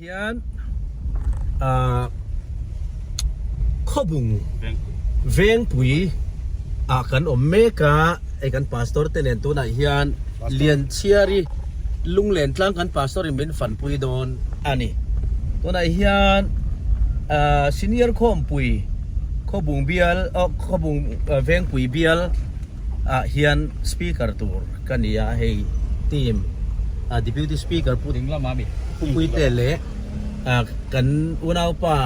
เฮียนข้อบุงเวงปุ๋ยกันอเมริกาไอ้กันพาสตอร์เตนตัวไหนเฮียนเลียนเชียรีลุงเลียนทางกันพาสตอร์เป็นฝันปุ๋ยโดนอันนี้ตัวไหนเฮียนซีเนียร์ข้อมปุ๋ยข้อบุงเบียลข้อบุงเวงปุ๋ยเบียลเฮียนสปีกเกอร์ตัวกันนี่ให้ทีมdeputy speaker พูดถึงละมาบิปุ๋ยเตเล่กันอุณาป่า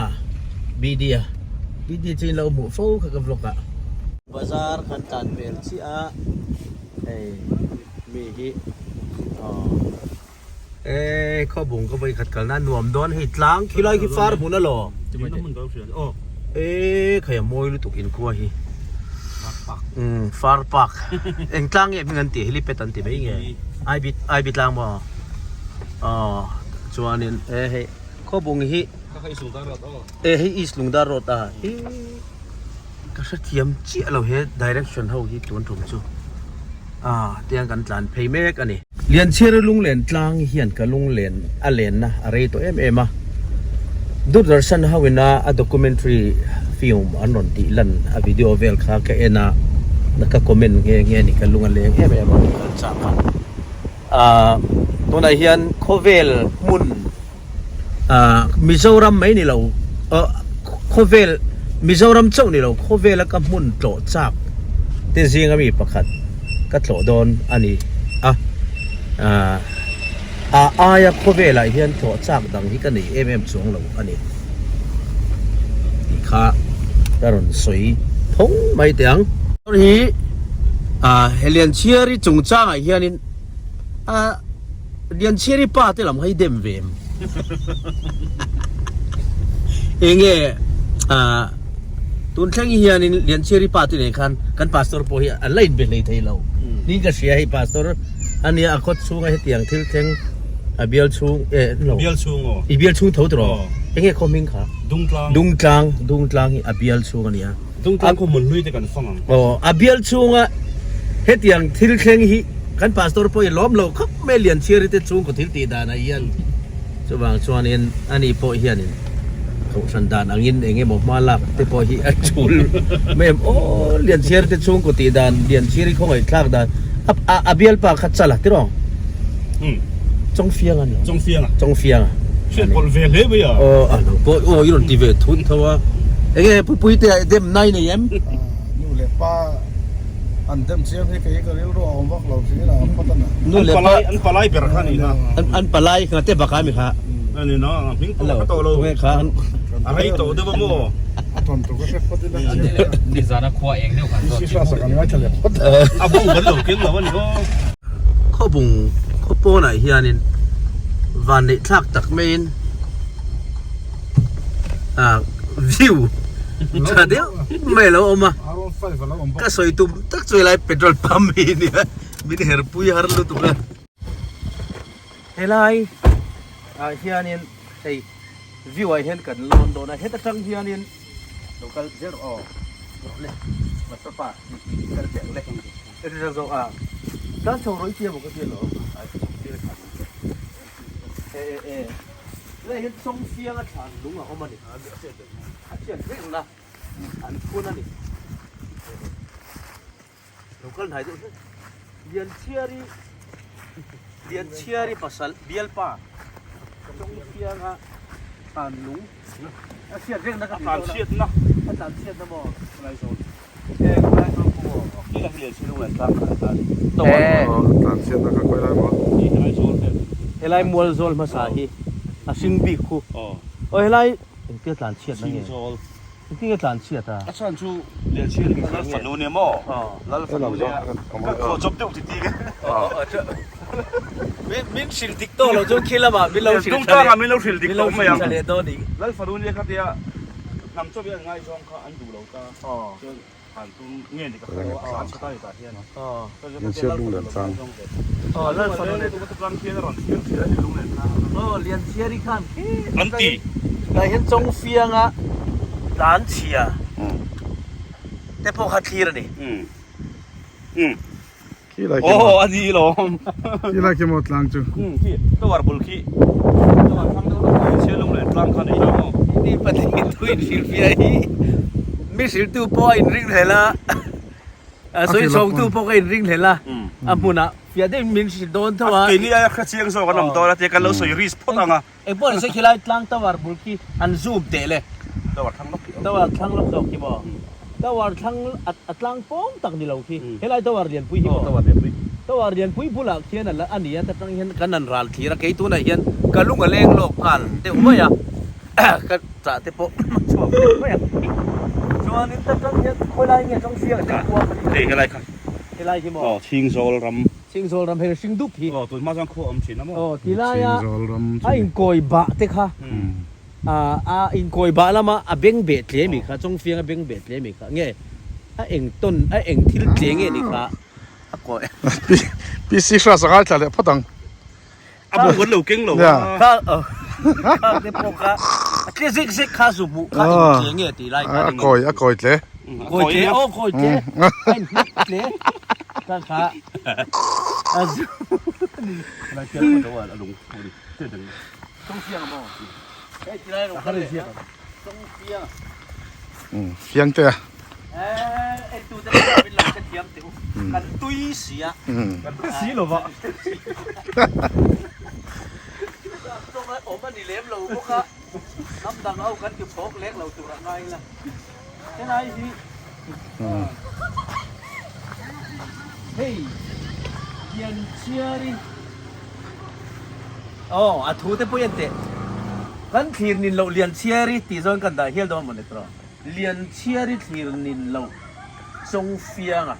บีเดียจีนเราหมู่ฟูกับลูกอะบาซาร์กันตันเบลซีอามีฮีข้อบุงก็ไปขัดกันนั่นหน่วมโดนหิดล้างขี้ไล่ขี้ฟาร์บุญน่ะหรอขยมวยลุตุกินกัวฮีฟาร์ปักเอ็งตั้งเนี่ยมีเงินตีฮิลิเปตันตีไม่ไงไอบิดล้างบ่จวนนี้ข้อบุงฮีให้อีสลุงดารถก็สักเทียมเจี๊ยเราเห็น direction เท่าที่ตัวถุงจูเตียงกันหลานเพย์เมกอันนี้เรียนเชื่อลุงเรียนกลางเฮียนกับลุงเรียนอะไรนะอะไรตัวดูดร์ชันเฮาวินาด็อกิเมนทรีฟิล์มอันนั้นที่ลันวิดีโอเวลค่ะก็นักคอมเมนต์เงี้ยนี่กับลุงอะไรจ้ากันตัวไหนเฮียนโคเวลมุนมิโซรัมไม่นี่เราโคเวลมิโซรัมเจ้านี่เราโคเวลแล้วก็มุนโจจักแต่จริงก็มีประคัดก็โจโดนอันนี้อายโคเวลไอเฮียนโจจักดังที่กันนี่สูงเราอันนี้ที่ข้าดารนสวยพงไม่เตียงตอนนี้เฮเลียนเชียร์จงจ้างไอเฮียนี่เรียนเชียร์ป้าที่ลำให้เดมเวมเองตุนแข่งเฮียนี่เรียนเชียร์ป้าที่ไหนกันพาสตอร์พอเฮียอะไรเป็นเลยที่เรานี่ก็เชียร์ให้พาสตอร์อันนี้อากดชูงให้เตียงที่แข่งเบียลชูงเบียลชูงอีเบียลชูงเท่าตัวเองคอมมิงค่ะดุงกลางเบียลชูงอันนี้ดุงกลางก็มันลุยแต่กันฟังเบียลชูงให้เตียงที่แข่งฮีกันพาสตอร์พอเฮียล้อมเราเขาไม่เรียนเชียร์ที่ชูงก็ที่ตีดานะเฮียนบางส่วนนี้อันนี้พอเฮียนี่เขาสันดานอังยินเองบอกมาลักแต่พอเฮียชูลไม่เรียนเชียร์ที่ช่วงกุฏิดานเรียนเชียร์เขาไอ้คลากดานเบียลปากขัดสลักที่รองจงเฟียงอันนี้จงเฟียงเชื่อปอลเวลเลยไปอ่ะอีหล่นทีเวทุนเท่าว่าเองปุ้ยแต่เดมไนเนี่ยยัมนู่นเลยป้าอันเดมเสียงให้ใครก็เรียกรู้ว่าเราสิ่งนี้เราพัฒนานู่นเลยป้าอันปลายเปรย์นี่นะอันปลายขนาดเต็มปากกาไหมครับอันนี้เนาะพิงค์โตโลอะไรโตเดี๋ยวมั่วตอนตัวก็เช็คพัฒนาดิสานะครัวเองเนี่ยครับชีสสักการว่าจะเลี้ยงบุ้งกันหลงกินเหรอวันนี้ก็ข้อบุงข้อโป้ไหนเฮียนี่วันนี้ทักตักเมนวิวจะเดียวไม่แล้วออกมาก็สวยตุ้มตักสวยไรเปโตรปั๊มมีเนี่ยมีแต่เฮร์ปุยฮาร์ลุตุกันเฮ้ยไรเฮียนี่ไอ้วิวไอ้เห็นกันลอนดอนไอ้เห็นแต่จังเฮียนี่เราก็เจอเลยมาสปากันเจ๋งเลยเดี๋ยวเราด้านโชว์ร้อยเทียบก็เทียบหรอแล้วเห็นทรงเฟียงอ่ะฉันลุงอ่ะเขามาดิเชียนเรื่องนะอันคุณนั่นนี่เราก็ไหนตัวเรียนเชียร์ภาษาเบียลป้าทรงเฟียงอ่ะอันลุงเชียนเรื่องนะครับอันเชียนนะอันเชียนนะบอกอะไรโซนอะไรก็กูนี่เราเรียนชื่อโรงเรียนตั้งแต่ตอนการเสียงนะครับก็ได้บ่นี่อะไรโซนอะไรมัวโซลมาสาฮีสิงบิคุอะไรเกี่ยวกับเชียดนั่นเองเกี่ยวกับเชียดอาจารย์ชูเรียนชื่อแล้วฝันนู่นเนี่ยมั่วแล้วฝันนู่นเนี่ยก็จบเดี๋ยวติดกันมินสิลติกโตเราจงคิดแล้วมั้ยมินเราสิลตุ้งตั้งมินเราสิลติกโตไม่ยังแล้วฝันนู่นเนี่ยครับเดียนำจบยังไงช่องเขาอันดูเราก็ผ่านตุ้งเงี้ยนี่ก็เขาอันสุดท้ายตาเทียนเชื่อลุงเรียนฟังแล้วฝันนู่นเนี่ยตุ้งตั้งเทียนร้อนเทียนลุงเรียนเรียนเชียร์อีกครั้งอันตีแต่เห็นจงเฟียงอ่ะร้านเชียร์แต่พวกฮัตทีร์นี่โอ้อันนี้หรอที่ไรกี่หมดหลังจูขี้ตัววาร์บุลขี้ตัววาร์ทำตัวเชี min sil fia hi mi sil tu po in ring hela so in song tu po ka in ring hela amuna fia de min sil don thawa ke ni ay khachiang so kanam to la te kan lo soi ris pot anga e po se khilai tlang tawar bulki an zoom te le tawar thang lok tawar thlang lok dok ki bo tawar thlang atlang pom tak ni lo ki helai tawar lian pui hi tawar lian pui tawar lian pui bula khian la ania ta tang hian kanan ral thira ke tu na hian kalung aleng lok kal te umaya ka cha te po chua umaya chuan in ta tang hian khoi lai nge chong sia te kwa le ke lai kha helai ki mo thing zol ram sing sol ram he sing dup hi tu ma jang kho am chin na mo ti la ya ai koi ba te kha in koi ba lama a beng be tle mi kha chong fiang a beng be tle mi kha nge a eng ton a eng thil tle nge ni kha a koi pi si fra sa gal thale phatang abo gon lo keng lo kha te po kha ke zik zik kha su bu kha tle nge ti lai kha a koi tle koi tle o koi tle ai tle kha kha a zu la ke ko wa la lung ni te dang chong fiang mo ai ti lai ro kha le chong fiang fiang te ai tu te bin la ke thiam te kan tui sia si lo ba tong ai om ani lem lo bo kha nam dang au kan ki phok lek lo tu ra ngai la thế này gì hey yên chia đi à thu thế bôi yên tệ kan thir nin lo lian chia đi tí zon kan da hiel don mon det ro lian chia đi thir nin lo song fiang à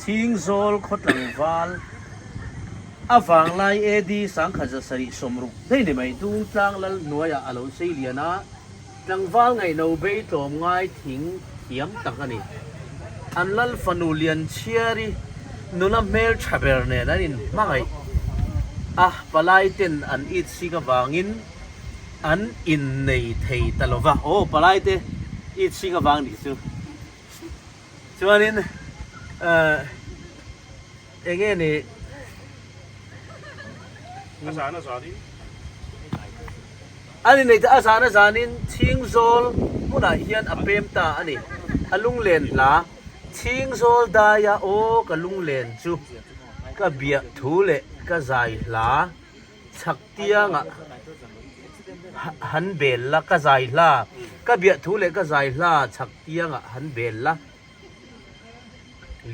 ching zol khot lang wal avang lai edi sang khaja sari somru dei ne mai tung tlang lal noya alo sei liana tlang wal ngai no be tom ngai thing thiam tak ani an lal fanu lian chiari nuna mel thaber ne danin mangai palai ten an it siga wangin an in nei thei talova palai te it siga wang ni chu chuanin enge ni na sa di ani nei ta asana zanin thing zol muna hian apem ta ani alung len la thing zol da ya o kalung len chu ka bia thu le ka zai la chak tianga han bel la ka zai la ka bia thu le ka zai la chak tianga han bel la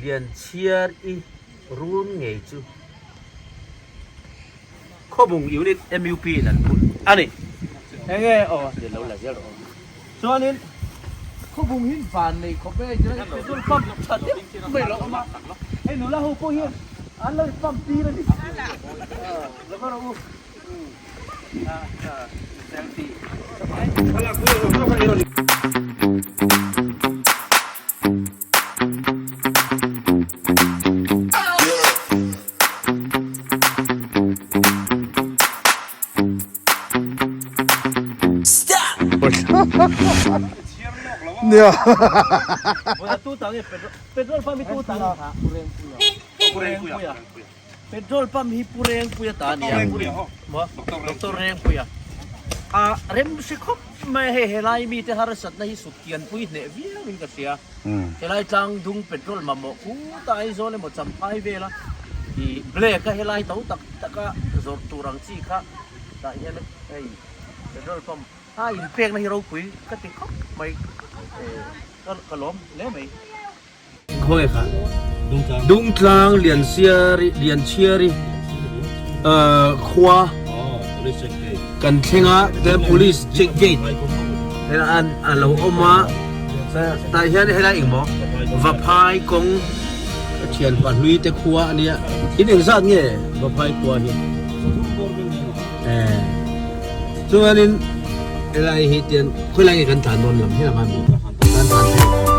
lian chiar i run ngei chu khobung unit MUP nan ani nghe để lâu là giờ rồi cho nên không vùng hiên phản này có bé chứ cái tôi phẩm thật đấy mày lỗ mà ấy nó là hồ cô hiên ăn lời phẩm tí rồi đi là bắt đầu xem tí nè tu tang petrol pump itu tang pureng puya petrol pump hi pureng puya ta ni doktor reng puya rem se khop mai he lai mi te har sat na hi sut kian pui ne via min ka sia he lai tang dung petrol ma mo ku tai zo le mo cham pai ve la i black ka he lai tau tak taka zor turang chi kha ta hian ei petrol pump in pek na hi ro pui ka ti khop mai ka lom le mai khoi kha dung tlang lian chiari khwa kan thenga the police check gate an alo oma ta hian hela ingmo va phai kong thian pa hlui te khwa ania in eng zat nge va phai khwa hi chuanin elai hi tian khoi lai kan tan non lam hela ma mi kan tan the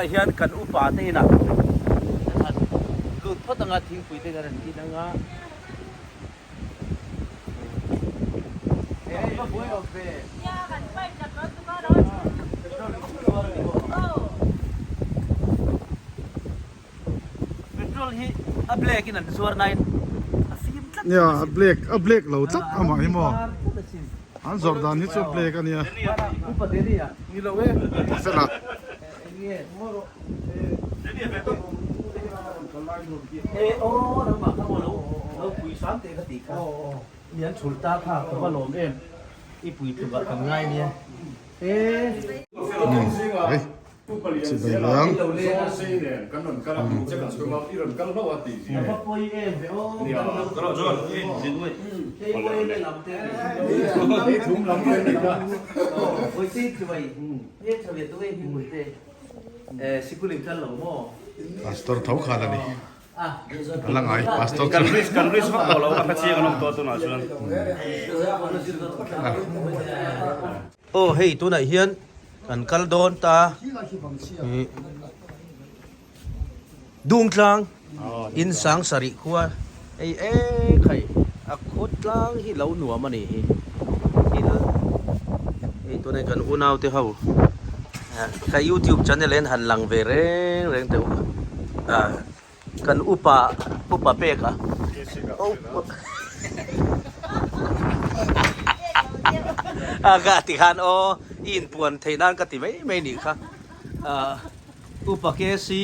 เฮียนกันอุปาเตนะคือพอตั้งอาทิ้งปุ๋ยเตกันที่นั่งอ่ะเอ้ยมาบุยออกไปpetrol hi a black in an suar nine a film tlatเนี่ยเบรกเราจักเอามาให้หมออันจอร์แดนนี่จะเบรกอันเนี่ย upa deni ya ni lo we เสร็จละ ni moro o nang ma ka mo lo pui sam te ka ti ka nian chul ta kha ka ba lom em i pui tu ba kam ngai niเฮ้ยสิไปเลี้ยง lo le na kan non kala je kan skoma iron kala no ati pa poi em ve o Kalau jual, jinui. ei poi le lam te ni thum lam len ni ka oi ti tu bai ye chave tu ei hi mui te sikulim kan lo mo พาสตอร์เท้าขาดแล้วนี่ ah กำลังไงพาสตอร์ Kan bris hok kalau apa sih kan tua tu nak jual. oh hey tu nai hian kan kal don ta dung tlang in sang sari khuwa ei khai akhot tlang hi lo nuam ani hi ei tu nai kan unau te hau ka YouTube channel en han lang ve reng te kan upa pe ka aga ti han o in puan thei nan ka ti mai ni kha upa ke si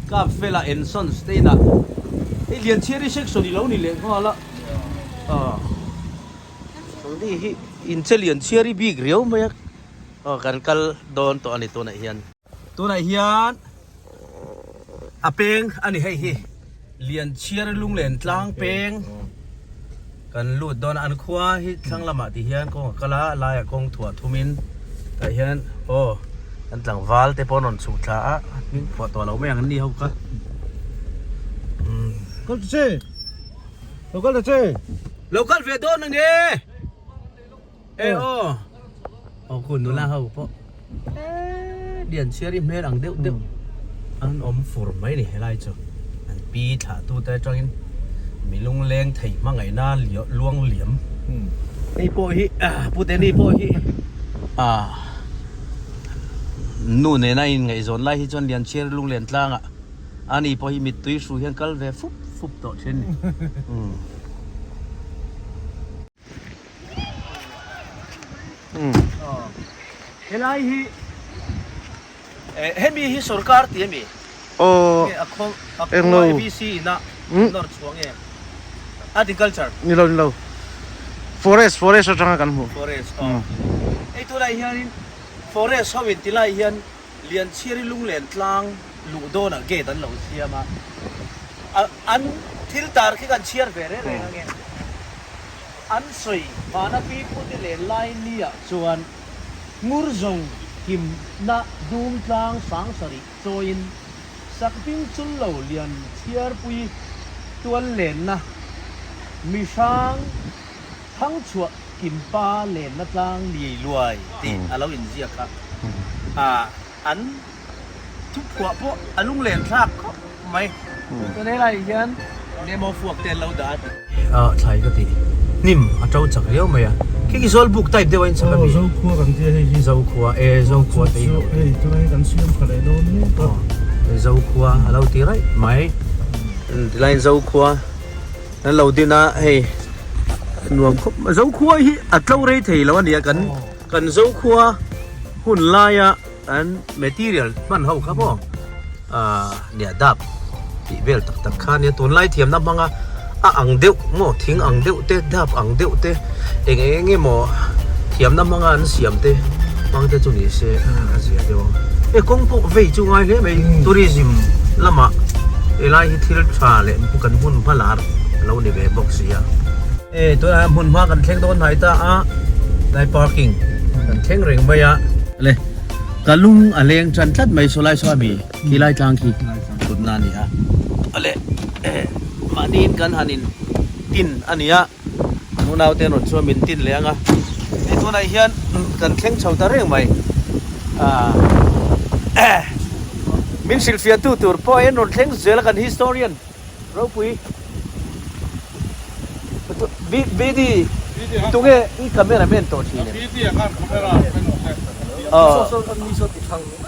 ka fela enson steina e lian cheri section ni lo ni le ko la di hi in chelian cheri big riau mai kan kal don to ani to na hian apeng ani hei hi lian chiar lung len tlang peng kan lut don an khwa hi thang lama ti hian ko kala la ya kong thua thumin ta hian an tlang wal te pon on chu thla a min pho to lo me ang ni ho ka Kal che local ve don nge kun nu la ho po lian chiar i me ang deu an om fur mai ni helai chu an pi tha tu ta changin mi lung leng thei ma ngai na luang liam ei po hi pu te ni po hi nu ne na in ngai zon lai hi chon lian chiar lung len tlang a ani po hi mit tui su hian kal ve fup to chen ni helai hi hemi hi sarkar ti hemi akhong ABC na nor chuang e agriculture ni lo forest atanga kan mu forest ei tu lai hian forest hawin ti lai hian lian chiri lung len tlang lu do na ge dan lo siama an thil tar ki kan chiar ve re nge an soi mana pi pu ti le lai ni a chuan ngur zong kim na dum tlang sang sari choin sakping chul lo lian chiar pui tuan len na mi sang thang chua kim pa len na tlang li luai ti alo in zia kha an thu phua po alung len thak ko mai to nei lai hian nemo fuak ten lo da thai ka ti nim a trau chak leo mai ki zol book type de wain sakami zo khua kan ti hei zo khua te ei tu nai kan siam khale do ni zo khua alo ti rai mai ti line zo khua nan lo dina hei nuam khop zo khua hi atlo rei thei lo ania kan zo khua hun laya an material man ho kha bo nia dap ti vel tak kha ne ton lai thiam na manga ang deu mo thing ang deu te dap ang deu te enge mo thiam na manga an siam te mang te chu ni se azia deu e kong po vei chu ngai le mai tourism lama elai hi thil tha le kan hun phalar lo ni ve box ya to mun ma kan thleng don hai ta dai parking kan thleng reng mai ya le kalung aleng chan tlat mai solai so mi kilai tlang ki kut na ni ale manin kan hanin tin ania nunaw te non so min tin lenga e to nai hian kan thleng chho ta reng mai min silfia tu tur po en on thleng zela kan historian ro pui bi di tunge I cameraman to thi ne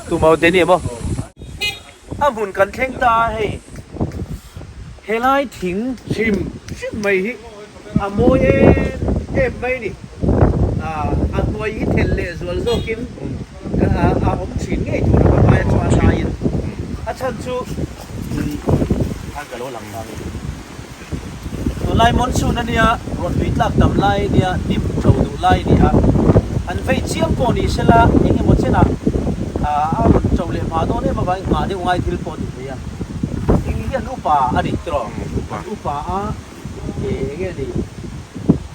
tu mau de ni mo amun kan thleng ta hei helai thing chim mai hi amoi em mai ni a toi hi thelle zual zo kim a om chin nge tu na ba chwa sa yin a chan chu an ka lo lang dang to lai mon chu na nia rot bi tlak tam lai nia nim chou du lai ni a an vei chiam po ni sela enge mo chena a rot chou le ma do ne ba bai ma de ngai thil po du ya ing hian upa ani tro upa a nge ni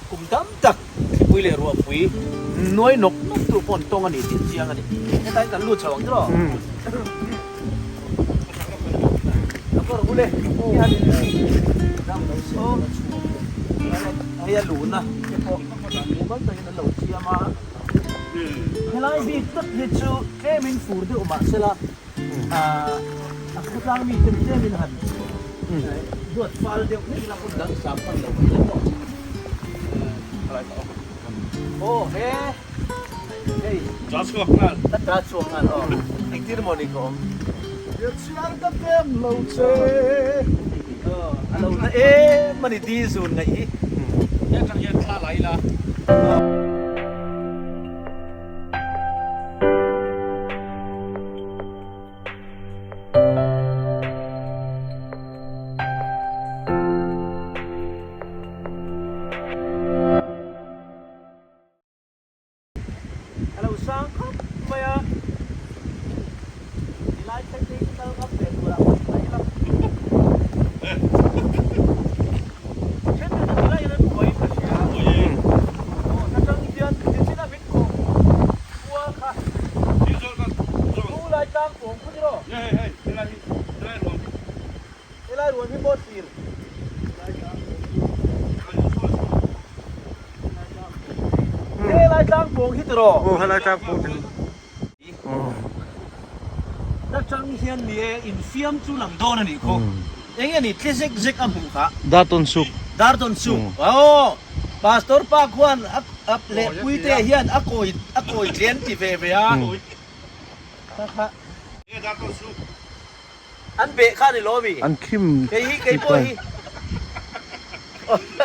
kum dam tak pui le ro pui noi nok nok tu pon tong ani tin chiang ani tai kan lu chawang tro ko ro le ya dam lo so ai lu na ke po mo ba tai na lo chia ma helai bi tak ni chu kemin fur de uma sela aku lang mi tem min han duat fal de ni la kun dang sam pan lo oh hey 좌측 ta chuang an iktir moni ko siang ta kem lo che alo na mani di zun ngai ya kan ya kha lai la alo sang khop maya ilai technical update pura ai la chen na ilai na koi ka sia oh na chang dian ti china mit ko wa kha tu lai tang pong khu ro ilai ruan hi bo sir lai tang pong hi tro halai tak po na chang hian ni in fiam chu lang don ani ko enge ni tlesek zek am kha daton suk darton su oh pastor pa kwan ap le puite hian akoi tlen ti ve ve a kha an be kha ni lo mi an kim ke hi ke po hi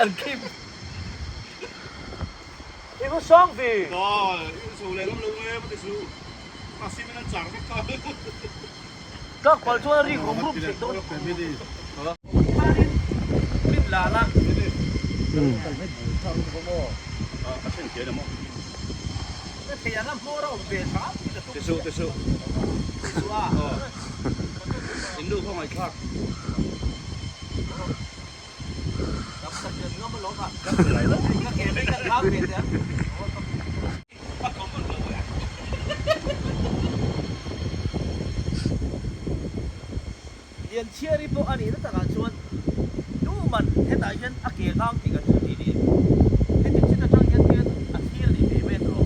an kim ibu song vi các quan chức đi cùng lúc sẽ tốt biết là na thì anh làm mua đâu về sáng 됐어 인도 không ai khác tập dần nó mới lỗ mặt các kẻ đấy các láo kẻ đấy Yan chia ri po ani na taka chuan nu man heta yan ake gang ti kan chu ti ni heti china chang yan yan a thil ni be ben ro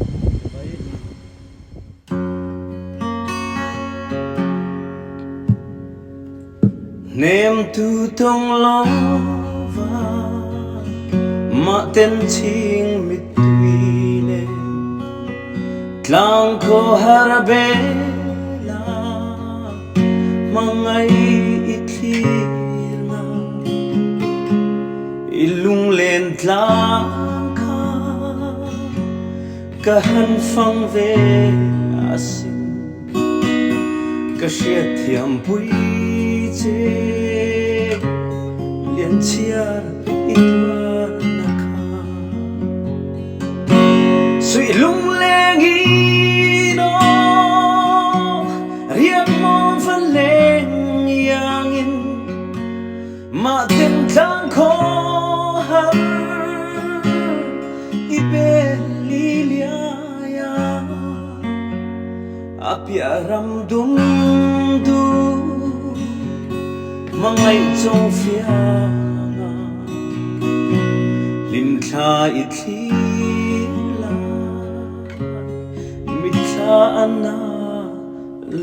nem tu tong lo va ma ten ching mit tui le tlang ko harbe mangai itlirna ilung len tlang ka kahan phang ve asin ka shiat thiam pui che lien chiar itwa na kha sui lung leng hi no riam mon van leng yangin ma ten tang ko har ibelilia ya apiaram dum du mangai chong fianga lim tha ithila mitha ana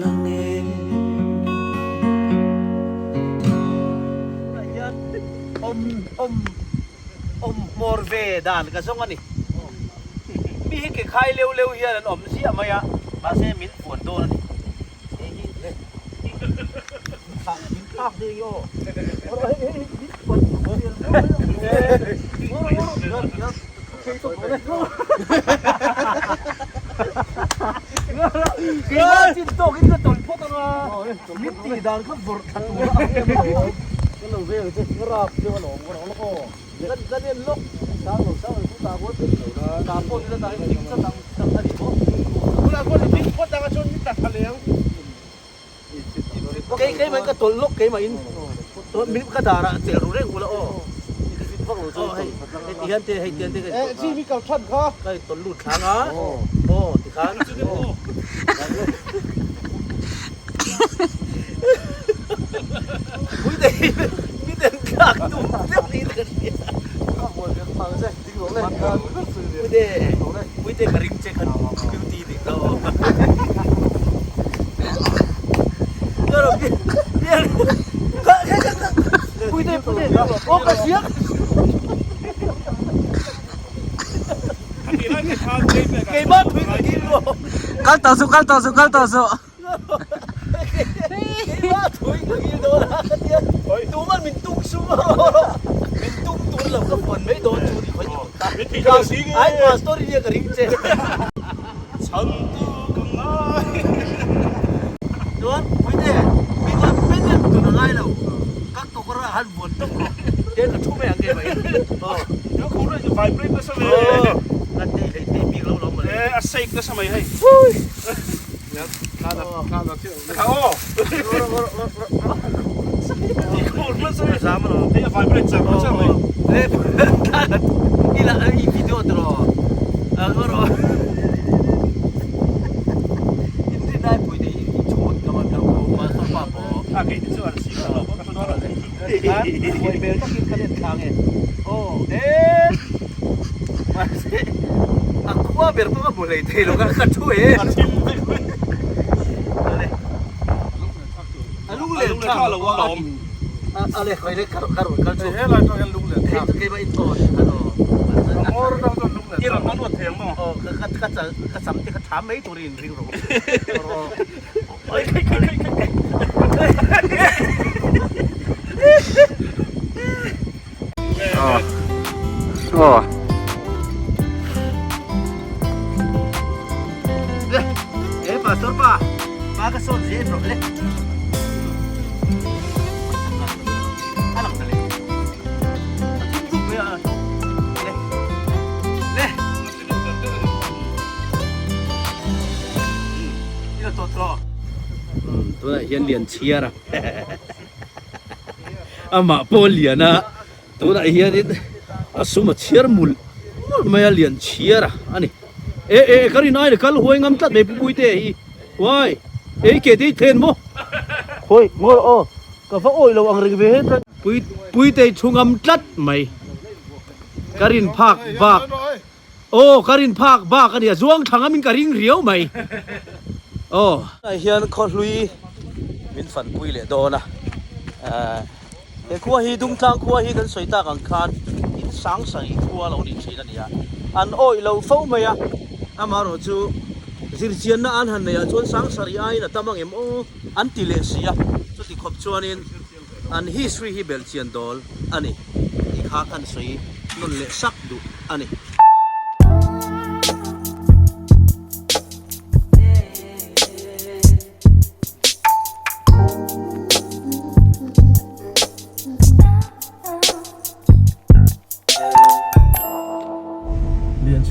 lange มอร์เวดานก็ส่งอันนี้มีให้เก็บไข่เร็วๆเฮียนั่นเสียมาอะมาเซมินฝนโดนนี่มินภาคดีโย่จิตโตกินก็ตนพวกกันว่ามิตีดานก็บดทั้งหมดก็เราเรียกจะกราบเจ้าหลงก็หลงแล้วก็เรียนลกสาวสาวผู้ตาวัดตาโพนี่ตาอีกสักตั้งที่บ่ผู้ตาวัดที่พ่อตาชนนี่ตัดทะเลเก๋มันก็ตนลกเก๋มาอินตัวมิก็ด่าเสียรู้เรื่องกูแล้วพวกเราจะให้เตียนที่มีเก่าชั้นเขาก็ตนหลุดขางอ่ะโอ้ที่ขางมีแต่กากตุ้มเรื่องนี้เลยมีแต่กระริ่งเช็คกันบิวตี้ดิก็เราเนี่ยมีแต่โอ้กระเชียกเก่งมากพี่กินโลกัลต่อสู้ว่าถุยก็กินโดนนะเนี่ยดูมันมินตุ้งสู้มินตุ้งตัวเราก็ฝนไม่โดนจูดีกว่าอยู่ไอ้มาสตอรี่เนี่ยกระริ่งเจ๊ฉันตู้ก็ง่ายโดนไม่ได้มีคนไม่ได้ตัวง่ายแล้วก็ตัวก็หันฝนต้องเจ๊ก็ชุ่มไม่ยังไงไปเดี๋ยวคุณจะไฟเบรกก็สมัยนั่นเต้มีเราหมดเลยเซ็กก็สมัยให้가다 튀어. 가오. 이거 얼마 전에 사면 내가 바이브레이트 잡았잖아. 네, 이 비디오 들어. 그거로. 근데 나 보이네. 이 좋은 거만 하고 와서 봐봐. 아, 걔 진짜 알지. 거의 매일 딱 인터넷 강해. 네. 맞지? 아, 그거 베르토가 몰래 테일러가 같이 해.ลูกเหลนข้าวหรือว่าลมอะไรคอยเล็กคารุเฮ้ยเราต้องเห็นลูกเหลนข้าวเคยมาอินโตนคารุโอ้เราต้องลูกเหลนที่เราต้องนวดเทียงมั้งก็สัมที่เขาถามไม่ตัวรินริ้วหรอกปาสตอร์ปาก็สอนเสียบเลยตัวเฮียนเหรียญเชียร์อะอามาโปเหรียญนะตัวเฮียนี่อาสุมาเชียร์มุลไม่เหรียญเชียร์อะอันนี้คารินายเนี่ยคัลหวยงำตัดไม่ปุยเตะฮีว้ายเกติเทนโมหวยงอโอ้ก็ฟ้าโอ้ยเราอังเริงเวทปุยเตะชงงำตัดไม่คารินภาคบากโอ้คารินภาคบากกันเนี่ยช่วงทางมินการิงเรียวไหมโอ้เฮียนคนลุยมินฝันปุยเลยโดนะขัวฮีดุงทางขัวฮีกันสวยตากังคานอินสังสังขัวเราดิชีนั่นเนี่ยอันโอ้ยเราเฝ้าไหมอะอามาโรจูสิริเจียนน่ะอันหันเนี่ยชวนสังสริไอน่ะตั้มบังเอ็มโออันติเลเซียสุดที่ขบชวนินอันฮิสตรีฮิเบลเจียนดอลอันนี้อีกหากันสวยนั่นเลสักดูอันนี้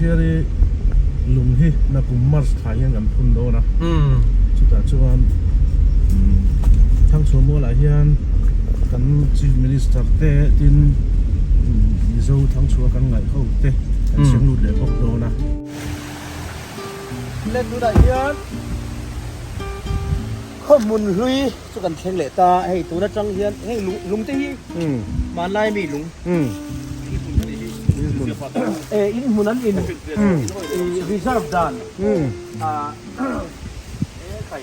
เชื่อดิลุงที่นักกุมมาสขายยังกันพุ่นโดนะจุดแต่ชวนทั้งสมุนไพรกันจีมินิสเตอร์เตะดินยิโซทั้งชัวกันไงเขาเตะกันเสียงหลุดเลยพวกโดนะเล่นดูได้ยังข้อมูลลุยสุกันเข่งเหล่ตาให้ตัวนักจังเฮียนให้ลุงที่มาไล่มีลุงอินมุนันอินรีเซิร์ฟดานใคร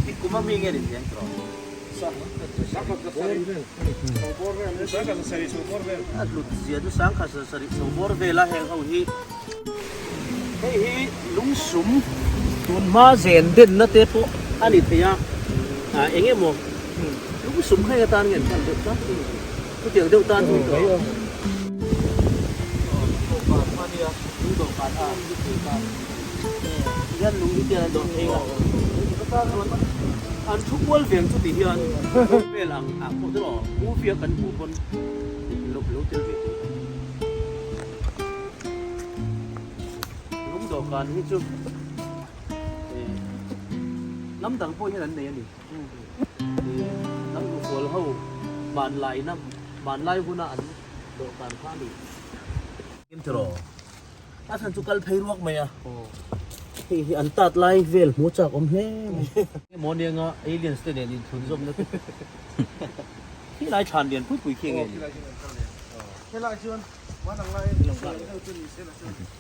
ที่กูมามีเงินเสียงตรอ อัดหลุดเสียด้วยสังขัดสริโซบอร์เวลาแห่งเขาฮีเฮ้ยลุงสุมตัวมาเซนเด่นนะเตโปอันนี้เทียเองมองลุงสุมให้ตานเงินกันเด็กนะก็เดี๋ยวเดี๋ยวตานตัวลุงดอกบานยันลุงที่เดียนดอกเองอันทุกวันเวียงทุกที่ยันเวลาพวกตลอดผู้เฟียกันผู้คนลบเตลเวลุงดอกการที่จุดน้ำดังพวกนี้นั่นเองนี่น้ำดูสวนเขาบานไหลน้ำบานไหลหุ่นอันดอกการข้าดีกินตลอดอาจารย์จุกลเพย์รวกไหมอ่ะที่อันตัดไล่เวลหัวจักอมแห้งมอนยังอ่ะเอเลียนสเตเดียนทุนจมนะที่ไล่ชานเดียนพูดคุยเคียงเองที่ไล่ชวนว่าทางไล่ลงกัน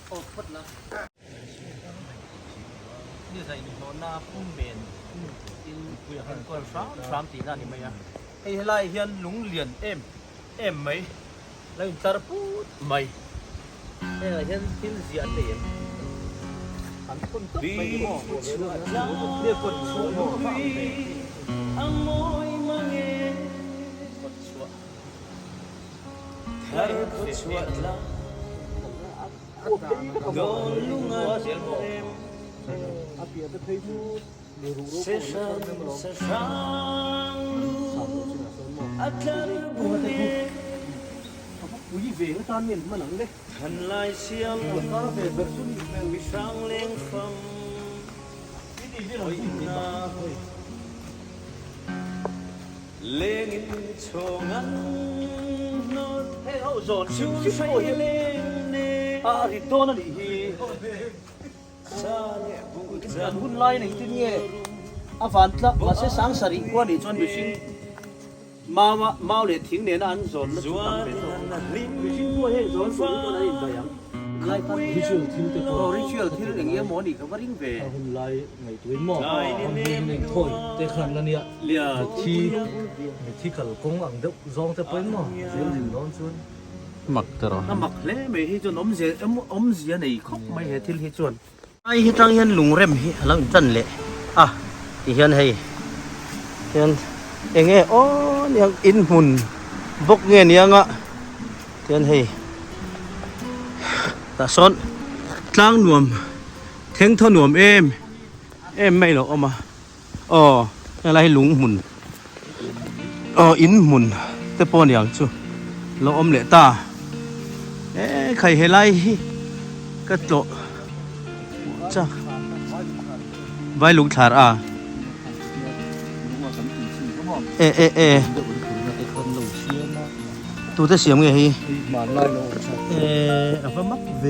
โอ้พัดนะนี่ใส่โซน่าพุ่มเบนกินคุยกันก่อนสามตีนั่นนี่ไหมอ่ะไอ้ไล่เฮียนหลงเหรียญเอ็มไหมไล่ตาพูดไหมไอ้เฮียนทิ้งเสียเตียนคนตกไปหม้อเรียกคนชั่วหม้อฟังเลยคนชั่วให้คนชั่วละโดนลุงอาเสียงโมอาเปียตะเพยมูเดือดรู้เสียช่างลูอาจารย์บุญอุ้ยเวงตอนเย็นมาหนังเลยทันลายเสียงก็เป็นแบบสุดวิสังเลงฟังโอ้ยนาเลงอินโชงันโนเฮ้ยเอาโซนชิวชิวเฮเลเนริโตนั่นดิฮีอันหุ่นไล่ในที่นี้อาฟันละมาเสียสังสริกว่าดิจวนบิชิงมาเลยทิ้งเนี่ยนั่นโซนแล้วตั้งเป็นตัวบิชิงตัวเฮ้โซนตัวนั้นอีกอย่างไล่ตั้งริชูทิ้งตัวริชูทิ้งอย่างเงี้ยหมอนี่ก็ว่าริ่งเวหุ่นไล่ไงตัวหมอมันเป็นถอยแต่ขันแล้วเนี่ยเลี้ยที่ขันกงอังเด็กซองจะเป็นหมอเสียงถึงนอนชวนหมักตลอดหมักเล่ไม่ให้จนอมเสียในครบไม่ให้ทิ้งให้จวนไอ้ที่ตั้งยันลุงเร็มที่แล้วจันเละที่ยันให้ยันเองโอ้ยังอินหุ่นบกเงี้ยเนี่ยงะยันให้แต่ซ้อนตั้งหน่วมเท่งท่อหน่วมเอ็มไม่หรอกเอามาอะไรลุงหุ่นอินหุ่นแต่ปอนอย่างจู่เราอมเละตาใครให้ไล่ก็โตจ้าไว้ลุงถาดตัวจะเสียมไงฮีเอาไปมัดเว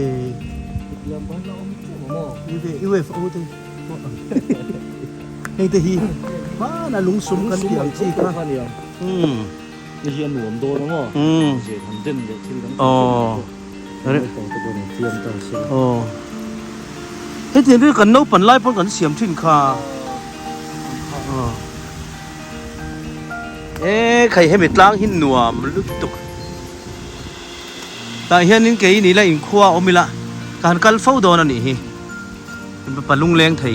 อีเวฟโอ้ดิเฮ้ยแต่ฮีมาน่ะลุงสมกันเดียวจีค่ะนี่เฮียหนุ่มโดนมั้งเสียทันเด่นเด็กที่ต้องอะไรต้องตะโกนเตรียมตัวเสียเฮ้ยเดี๋ยวนี้กันโน้ปั่นไล่ป้องกันเสียมทิ้งคาใครให้เม็ดล้างหินหนัวมันลึกตุกแต่เฮียนี่เกย์นี่แหละอินขั้วอมิละการกัลเฝ้าโดนนี่เป็นปะลุงแรงไทย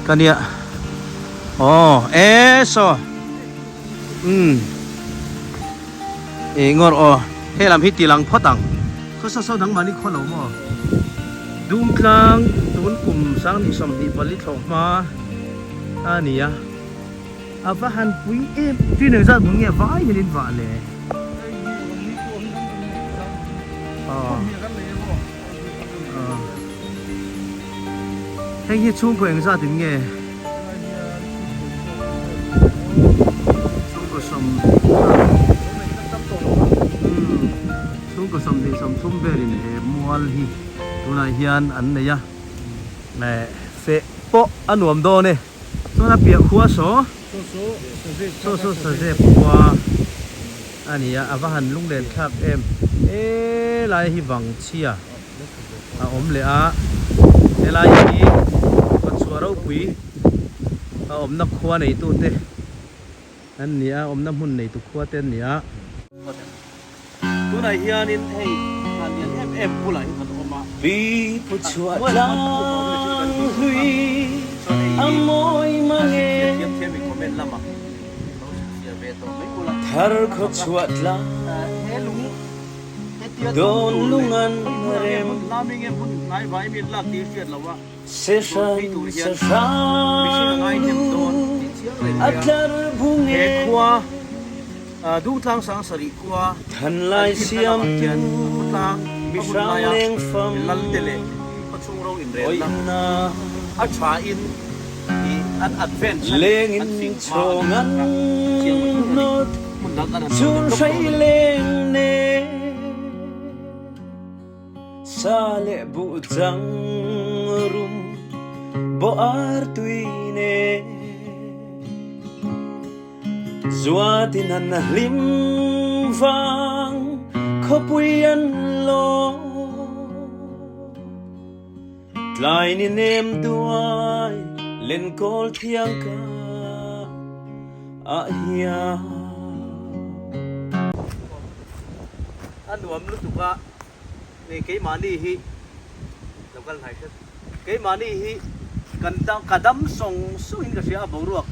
กันเนี่ยโซงอเฮลำฮิตตีลังพอตังเขาเศร้าทั้งมานี่คนเราหม้อดูมคลังตุนกลุ่มสังนิสมนิบลิทออกมาอันนี้อาฟ้าหันปุยที่หนึ่งสัตว์มึงเนี่ยฟ้าอย่าลิ้นฟ้าเลยให้ยี่ชุ่มเปล่งสัตว์ถึงไงชุ่มก็สมชุ่มก็สมดีสมชุ่มเบรินมัวลีตัวไหนเฮียนอันไหนยะแม่เฟะโปะอันหวมโดเนี่ยตัวนั้นเปียกหัวโซเซปัวอันนี้อาว่าหันลุงเด่นครับลายหิบังเชียอมเลยลายนี้คนชัวเราปุ๋ยอมนักขวานในตู้เต้ อันนี้อมน้ำหุ่นในตุกขวดเต้นนี้ตัวไหนเฮียนินให้อันนี้เอ็มผู้ไหลมันออกมาปีผู้ชวดลางลุยอโมยมาเงเทียบอีกคอมเมนต์ละมั้งทาร์ขชวดลางโดนลุงอันเรมน้ำมีเงี้ยพุ่นนายไว้มีลักตีเสียดแล้วว่าเสชันเสชันอัตลบุงเอกว่าดูทางสังสริกว่าทันไลเสียมเทียนทางมิชาเลงฟังลันเตเลประชุมเราอินเรนนะอัชาอินอันอัดเวนเลงอินโชงันโนดจูนใช้เลงเนซาเลบุจังรุมบ่อาร์ตุยเนZuatin an lim vang khopuyan lo Tlai ni nem duai len kol thiang ka a hiya Anuam lu tuka ni ke mani hi lokal hai set ke mani hi kadam song suin ka sia boruak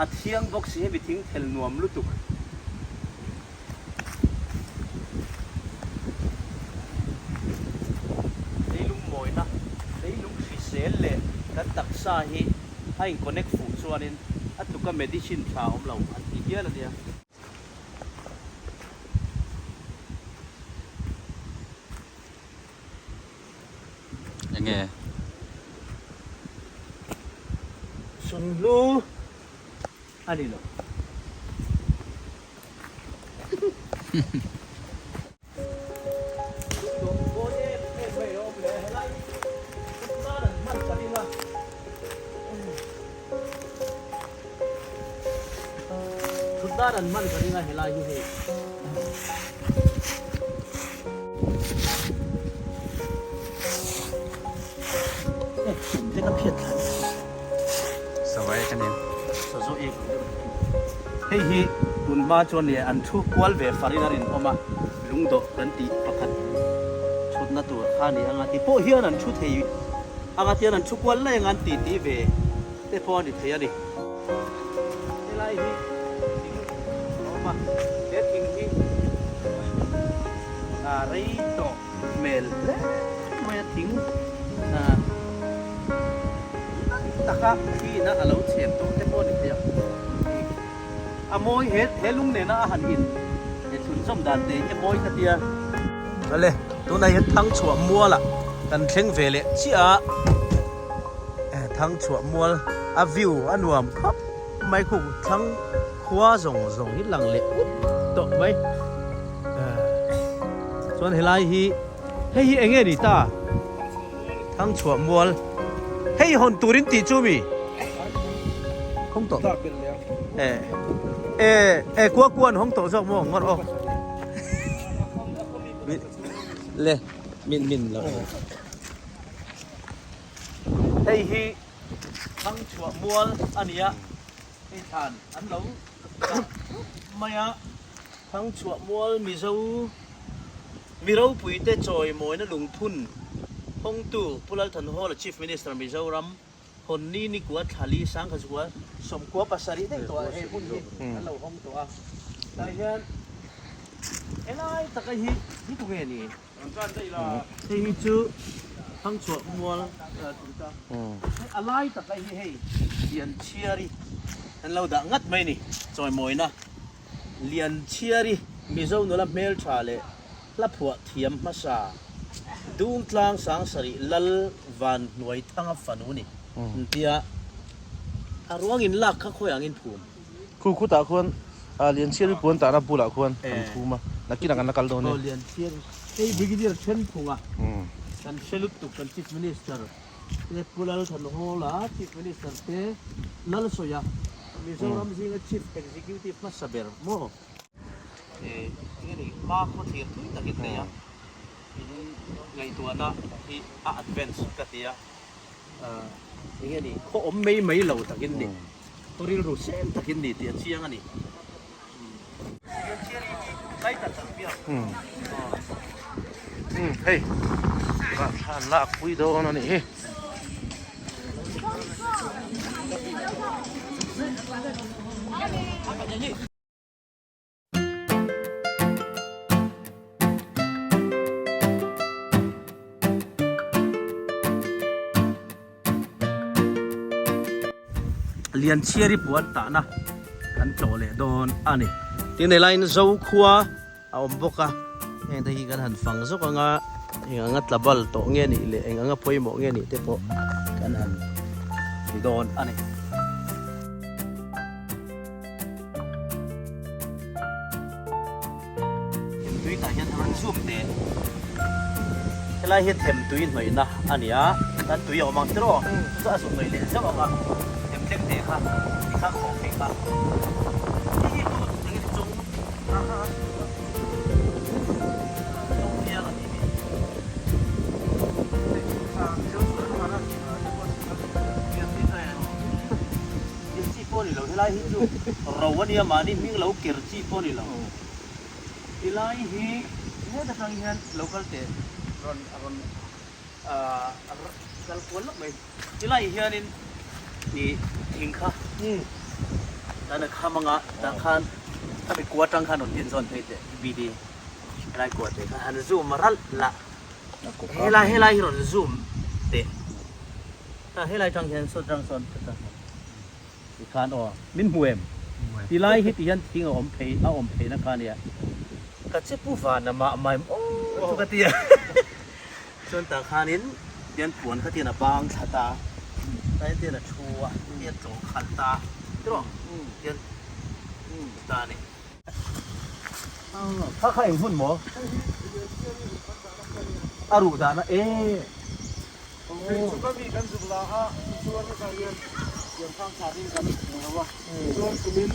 at hiang box hi biting thel nuam lutuk leilung moina leilung fisel le kan taksa hi hai connect fu chuanin atuka medicine tha omlo an ti hian ania nghe sun lu ani lo Sudaran man kanina helai hi Teka phiat lan sawai kan em so zo ek hei hi tun ma chon ne an thu kwal ve farina rin oma lungdo kan ti pakhat chut na tu khani anga ti po hian an thu thei anga ti an thu kwal lai ngan ti ti ve te po ni thei ani helai hi oma te thing hi rei to mel le mai thing taka khi na alo chem to te po ni thei amoi he lung ne na han in he thun som dan te he moi ka tia ale tu na he thang chua mua la kan thleng ve le chi a thang chua mual a view anuam khap mai khu thang khwa zong zong hi lang le to mai chuan helai hi hi enge ni ta thang chua mual hei hon turin ti chu mi không to qua quan không tổ rộng mong ngon ô le min là đây hi thăng chùa mual ania hi than ăn lâu maya thăng chùa mual mi râu pui te choi moi na lung thun hong tu pulal than ho la chief minister Mizoram hon ni kwa thali sang kha kwa som kwa pasari dei to he hun hi lo hong to a dai hian elai takai hi tu nge ni an kan dei la hi chu hang chu mual tu ta alai takai hi hei lian chiari an lo da ngat mai ni choi moi na lian chiari mizo no la mel tha le la phua thiam ma sa dung tlang sang sari lal van nuai thanga fanu ni tia arwang in lak kha khoyang in phum khu ta khon lian chiari pon ta na pula khon thu ma nakina kan nakal do ne lian chiari ei brigadier chen phunga kan selut tu kan chief minister le pulal than hola chief minister te lal soya Mizoram singa chief executive ma saber mo ini ma kho thir tu ta kit ya ngai tu ana hi advance ka tia ini kho om mei lo takin ni toril ru sem takin ni ti chiang ani เฮ้ยก็ท่านลากคุยโดนนี่เรียนเชียร์ริปวันตานะกันโจเลยโดนอันนี้ที่ในไลน์เจ้าขวาเอาบกะเองที่กันหันฟังสักงะเองงัดละบัลโตเงี้ยนี่เลยเองงัดพอยหมอกเงี้ยนี่เทปกันหันโดนอันนี้เห็นตุยแต่ยันมันซุ่มเด้เวลาเห็นเห็นตุยหน่อยนะอันนี้อ่ะนั่นตุยออกมาตรอจะสุ่มหน่อยเลยสักงะเห็นเล็กเด้ค่ะที่ข้างของเพลงบ้างที่ดูอย่างนี้จงIlai hi chu rawani amani ming lo kerchi poni lo ilai hi he da sang hian local te ron kal kol mai ilai hian in ni thingkha dana khamanga da khan abi kwatang khan on tin zon thei te bidi ilai kwat te han zoom maral la helai ron zoom te ta helai tang hian so tang son taคานอ๋อมินหวยมที่ไล่ฮิตยันทิ้งอมเพย์เอาอมเพย์นะคานเนี่ยกัดเจ็บผู้ฟานนะมาไม่โอ้ทุกทีจนแต่คานินเดียนปวนเขาเทียนบางชะตาได้เทียนชัวเทียนโจขันตาตรงเทียนตาเนี่ยถ้าใครหุ่นหมออารูดานะสุกมีกันสุกลาฮะส่วนนักเรียนเรียนข้างชาติกันนะว่าส่วนกุมิน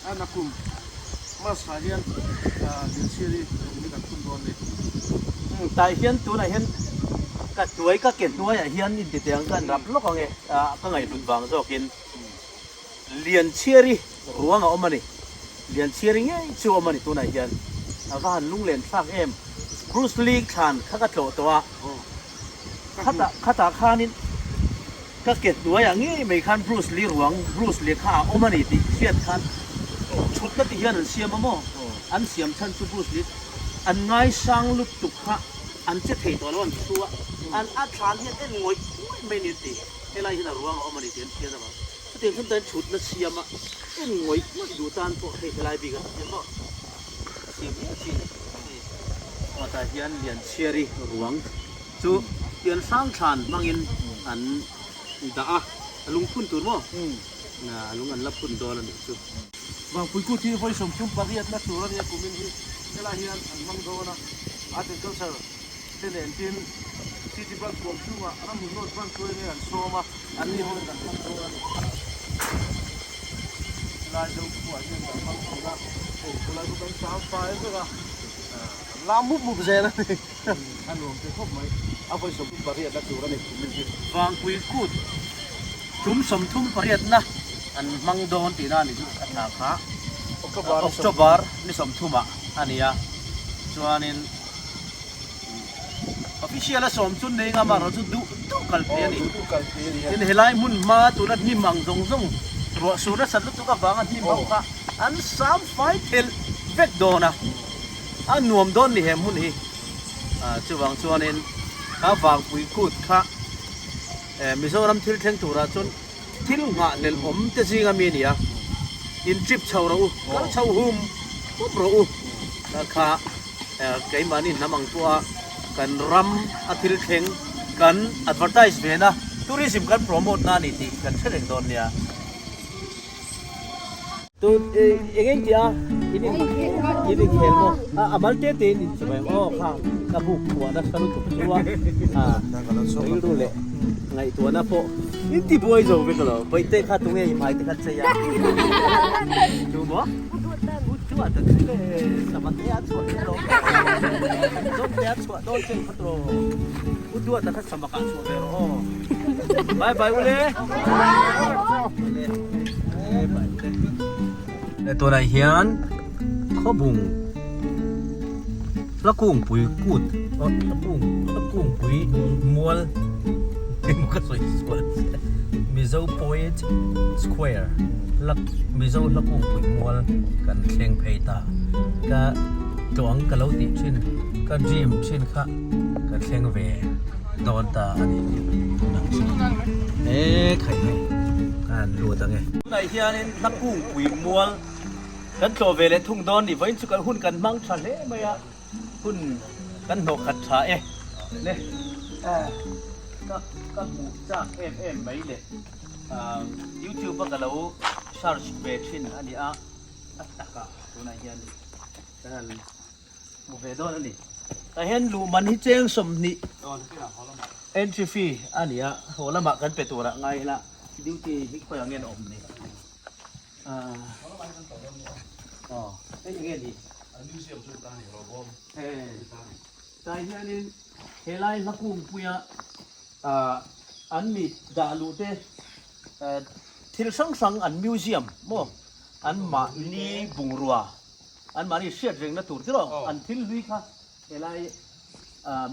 อันนักกุมมาสายเรียนเรียนเชียร์มีกันคุณโดนเลยแต่เฮียนตัวไหนเฮียนกัดตัวก็เก็บตัวอย่างเฮียนนี่เดียวกันรับลูกของไงก็ไงดุนบางก็กินเรียนเชียร์รัวงเอามานี่เรียนเชียร์ไงชัวมานี่ตัวไหนเฮียนก็หันลุงเรียนฟากเอ็มบรูซลีขานข้าก็โตตัวข้าตาข้านี่ก็เก็บตัวอย่างนี้ไม่คันบรูซลีหลวงบรูซลีข้าเอามานี่ติเชียดคันชุดนักเรียนเสียมาโมอันเสียมชันชุดบรูซลีอันง่ายสร้างลุกตุกฮะอันเจ็ดเหตุตัวล้วนชัวอันอัดฐานเห็นได้งวยไม่นิติเวลาที่เรารู้ว่าเอามานี่เตียนเทียนอะไรถ้าเตียนขึ้นแต่ชุดนักเสียมอ่ะได้งวยดูตานพวกเวลาบีกันเห็นบ่เสียมจริงว่าแต่เรียนเชียร์หลวงจู่เรียนสร้างฐานบางอินอันด่าลุงพุ่นตัวมั้งนะลุงอันรับพุ่นตัวแล้วนี่จู่บางผู้ที่ไฟสมชุมปริยัตินักตัวเนี่ยกุมินที่เวลาเฮียนมังโดนะอาจจะต้องเจอเด่นที่บ้านกวงชื่อว่าอันนั้นหุ่นบ้านตัวเนี่ยโซมาอันนี้ห้องกันมังโดนะลายดูหัวเนี่ยแบบมังโดนะโอ้ลายดูเป็นสาวไฟด้วยกันลามุบเจนะนี่อันรวมเป็นครบไหมเอาไฟสมชุมปริยัตินักตัวเนี่ยกุมินที่บางคุยกูดชุมสมทุ่มปริยัตินะอันมังโดนตีน่านี่ดูอันนาคะออกจบาร์นี่สมทุ่มอ่ะอันนี้อ่ะส่วนนี้official สมชุนเองอ่ะมาเราจะดูกัลเตียนี่นี่เฮลัยมุนมาตัวนั้นนี่มังซงรัวสุดสัตว์ตัวกับบางอันนี่มังค่ะอันสามไฟเทลเวกโดนะอันนวมโดนนี่เฮมุนฮีช่วงส่วนนี้ข้าวางปุยกูดค่ะมิโซรัมทิลเทงตัวจนทิลงะเนลอมเตจิงามีนี่อ่ะอินทริปชาวเราก็ชาวหุมก็โปรนะคะไก่มานี่น้ำมังตัวกันรำอาทิตย์เข่งกันอัดวอร์ทิสเวนะทัวริซึมกันโปรโมทนานี่ติกันเชิงโดนเนี่ยตัวเองจีอ่ะini kelmo amal te te ni chibai oh kha kabu kwa da saru tu chuwa ngai ru le ngai tu na po inti boy zo be kalo bai te kha tu nge mai te kha chaya tu bo tu ta le samat ya chwa lo don ya chwa don chen khatro tu ta kha samaka chwa be ro bye bye ule bye ตัวไหนเฮียนข้อบุง ละกุ้งปุ๋ยกูดละกุ้งปุ๋ยมัวเป็นมุกสวยสวยมิโซโพเอตสแควร์ละมิโซละกุ้งปุ๋ยมัวกันเชียงเพตาก็จวงกะเลาติชินก็จิมชินค่ะก็เชียงเวโดนตาอันนี้นังชินไข่ไงการรู้ตังไงในเฮียนี่ละกุ้งปุ๋ยมัวกันโจเวเลทุ่งดอนนี่ไว้สุกันหุ่นกันมังชาเล่ไหมอะหุ่นกันโหขัดฉาเนี่ยก็หมูจากไม่เลยYouTube ก็เรา search เบชินอันนี้ตะกะตัวไหนยันแต่หมูเวดอนอันนี้แต่เห็นรูมันที่เจ้งสมนิentry fee อันนี้โหละมากันเป็นตัวละไงละดิวตี้ฮิกไปอย่างเงี้ยอมนี่ไอ้ยังไงดีแต่เฮียนี่เฮลัยนักกุ้งปุยอันมีดาลูเตที่สังอันมิวเซียมบ่อันมานี่บุงรัวอันมานี่เสียดเร่งนะตัวที่เราอันที่ลุยค่ะเฮลัย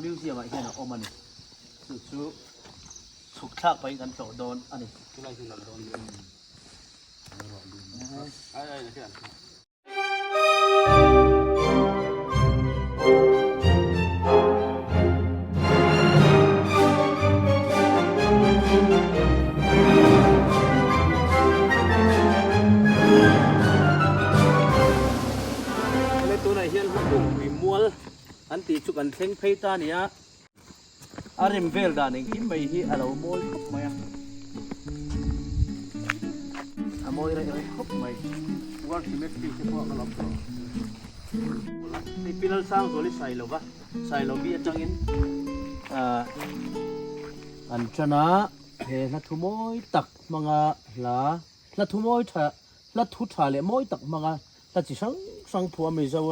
มิวเซียมอะไรเงี้ยนะโอ้มันนี่สุกชากไปกันโตโดนอันนี้ที่ไรที่เราโดนอันตีชุกันเซ็งเพตาเนี่ยอาริมเวลดานี่กินไม่ฮีอะไรโมยครบไหมโมยอะไรครบไหมว่าที่เม็ดที่พวกเราล้อนี่ปีนั้นสร้างตัวนี้ใส่หรอวะใส่หรอบีจังอินอันชนะเฮลัทุโมยตักมังลัทุโมยท่าลัทุท่าเลยโมยตักมังลัจิสังพัวมีเจ้า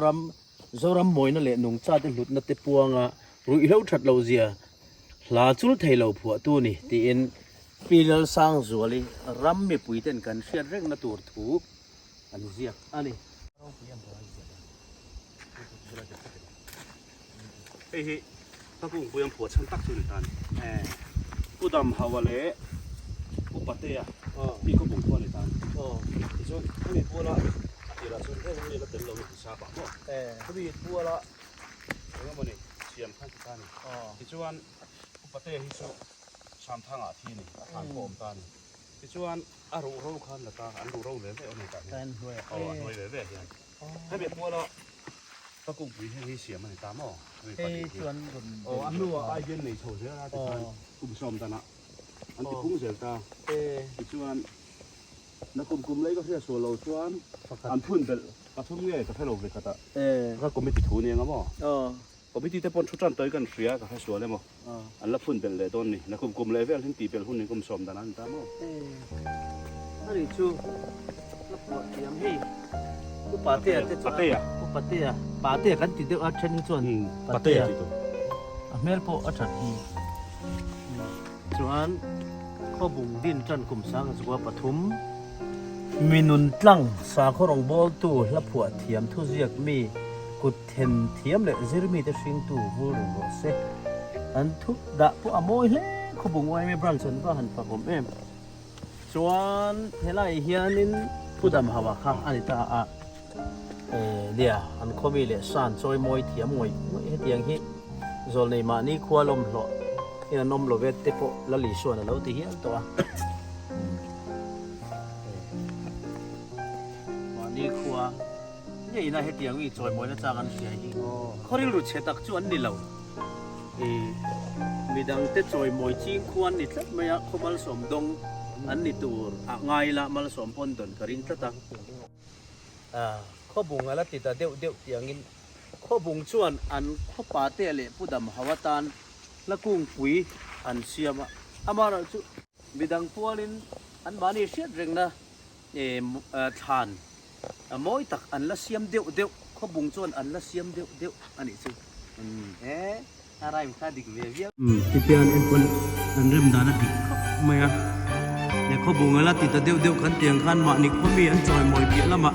รำมวยนั่นแหละนุ่งชาติหลุดนัดเตปวงรู้อีเล่าชัดเราเสียลาจุลไทยเราผัวตัวนี่ที่เอ็นปีเราสร้างสวนเลยรำไม่ปุ๋ยเต้นกันเสียเร่งนัดตัวถูกอันนี้เสียอันนี้เฮ้ยถ้ากูปุยมผัวฉันตักสุนทานกูดำฮาวาเล่กูปะเตะพี่ก็บุกตัวในตานที่ช่วยไม่มีผัวละที่เราช่วยให้เราเดินลงที่ชาบะมั้งก็มีผัวละแล้วมันนี่เชียมขั้นที่ตานที่ช่วยกูปะเตะที่ช่วยชามทางอาทีนี่ทางโคมตานที่ช่วยอารูรูขันละตาอันรูรูเลยไม่เอาในตานด้วยด้วยเลยแบบนี้ให้เบียดผัวละถ้ากูปุยให้เสียมันในตามั้งชวนคนอันนู้นไอ้เย็นในโชว์เสียนะที่กูชมตานะอันที่พุ่งเสียตาที่ชวนนักกุมเลยก็เสียส่วนเราชวนอันพุ่นเป็นกระทุ่มเงี้ยกับให้เราเลยก็ตาก็กูไม่ติดถูเนี่ยงั้นมั้งก็ไม่ติดแต่ปนชุดจันเตยกันเสียกับให้ส่วนเลยมั้งอันละพุ่นเป็นเลยต้นนี่นักกุมเลยเวลที่ตีเป็นหุ่นนี่กุมชมตานั้นตามั้งอันนี้ชูแล้วปวดเยี่ยมให้กูปาเต้กูปาเต้กันติดเดียวอัดเช่นนี้ส่วนปาเต้เมลโปอัดชัดทีส่วนข้อบุงดินจันกุมสังสกัวปฐุมมีนุนตั้งสาขรองบอลตูและผัวเทียมทุเรียกมีกุดเทนเทียมเลยซิรมีแต่ชิงตูวูรุงโรเซอันทุกดะผู้อโมยเล่ข้อบุงไว้ไม่บรันสันก็หันปากผมส่วนเฮลัยเฮียนินผู้ดำหาวะค่ะอันนี้ตาเดียอันเขามีเลสันซอยมวยเทียมมวยเฮ็ดอย่างนี้โซนในมานี่ครัวลมหล่อที่นมหล่อเวทเตปละลิส่วนแล้วที่เหี้ยตัวมานี่ครัวนี่น่าเฮ็ดอย่างนี้ซอยมวยแล้วจ้างกันเสียอีกเขาเรียกรู้เชตักจวนนี่เรามีดังเตซอยมวยจีนควรนี่ทัดไม่อะเขามาสมดงอันนี้ตัวง่ายละมาสมพลตนกระริ่งทัดข้อบุงอะไรติดแต่เดียวอย่างนี้ข้อบุงชวนอันข้อป่าเตะเลยผู้ดำหาวตานและกุ้งปุ๋ยอันเสียมอามาเราจุบิดังพัวลินอันบานีเสียเร่งนะทานมอยตักอันละเสียมเดียวข้อบุงชวนอันละเสียมเดียวอันนี้จุอะไรมันค่าดิกเวียที่เพียนเอ็นคนอันเริ่มดานะดิไม่อะเนี่ยข้อบุงอะไรติดแต่เดียวขันเตียงขันมานี่ข้อมีอันจอยมอยเบี้ยละมา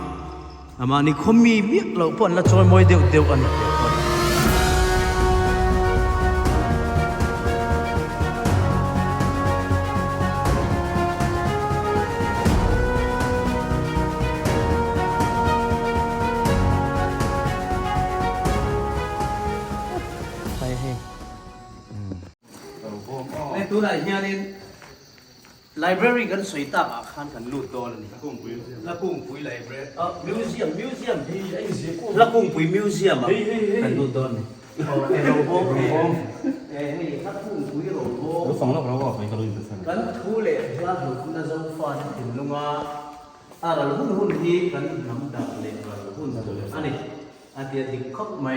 อามานี่เขามีเมียเราปนละจอยมวยเดียวอันนี้ ตัวไหนเฮียนี่ library กันสวยตาอาคารกันลูดตัวนี่ ถ้ากุ้งปุย ละกุ้งปุย library museum ที่ไอ้เสียละกุ้งปุย museum อ่ะกันลูดตัวนี่โอ้เอโรโบนี่ละกุ้งปุยโรโบ 我放了不了我分个都有分。 กันทูเลยว่าถูกคุณจะฟันถึงลงมาเราหุ้นที่กันน้ำดับเลยหุ้นอันนี้อันเดียดิคบไม่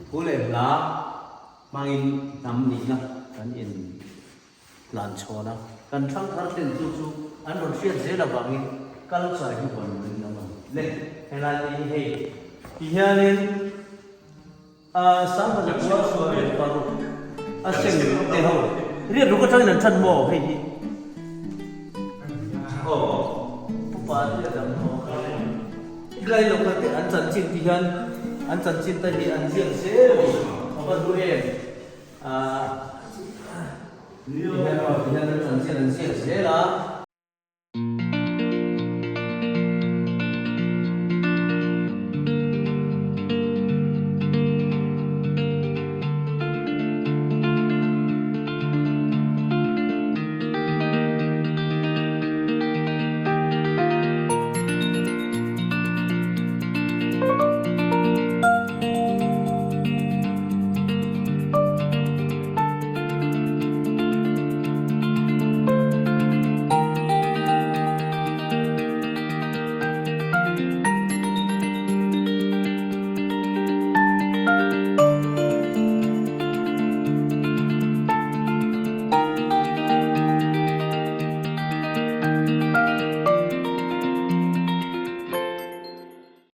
ผู้เลยละมาอินน้ำนี่นะกันอินหลานโชนะกันทั้งทั้งเต็มจู่ๆอันรถเสียเสียระบางอินกัลสายที่คนนึงนะมันเล่เฮลันนี่เฮที่เฮลันสามพันกว่าส่วนเป็นปารุเสียงเท่าเรียกรู้ก็ทั้งนั้นท่านโม่ให้ดีโอ้ผู้ป่าที่จะโม่ใกล้ลงมาที่อันจันจินที่กันอันจันจินแต่ที่อันเสียงเสียเขาก็ดูเองที่นั่นว่าที่นั่นอันจันจินอันเสียงเสียละ